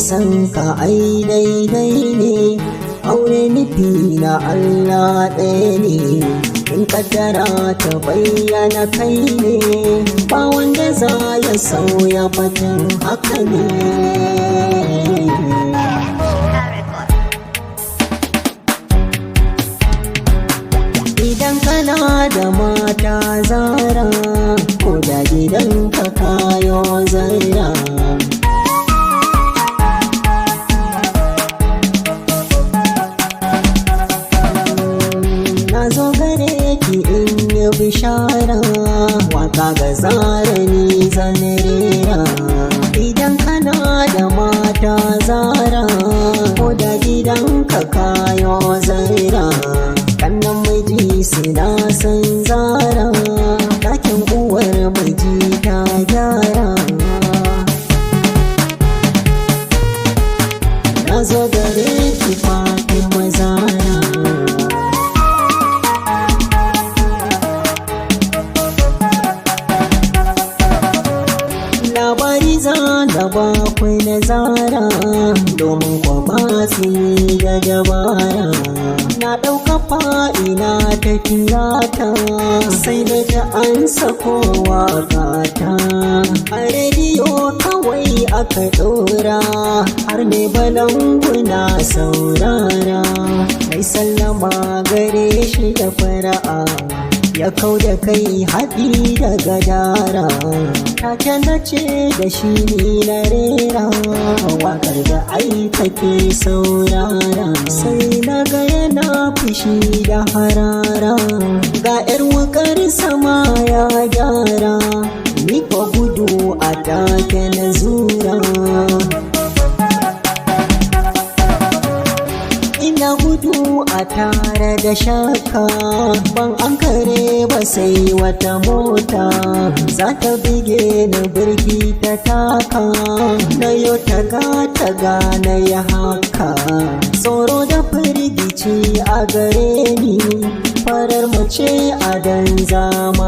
san ka ai daidai ne, aure nufi na Allah ɗaya ne, in kaddara ta bayyana kai ne, ba wanda za ya sauya batun haka ne. Idan kana da mata Zara, ko da gidanka kayo zarra, na zo gare ki in yi bishara, waka ga Zara ni zan rera. Idan kana da mata Zara, ko da gidanka kayo zarra, kannan miji suna san Zara, ɗakin uwar miji ta gyara. Na zo gare ki Fatima Zara, labari za da bakwai na Zara, domin kwa ba su yi da dabara. Na ɗauka fa'ina ta kirata, sai da ta ansa kowa gata. A rediyo kawai aka ɗora, har mai balanguna saurara. Mai sallama gare shi da fara'a, ya kau da kai haɗi da gadara. Take na ce da shi ni na rera, waƙar da ai take saurara. Sai na ga yana fushi da harara, ga 'yar wukar sama ya gyara, ni ko gudu a take na zura. Ina gudu a tare da shaka, ban ankare ba sai wata mota za ta bige ni, birki ta taka, na yo taga na ya haka. Tsoro da firgici a gare ni, farar mace a dan zamani.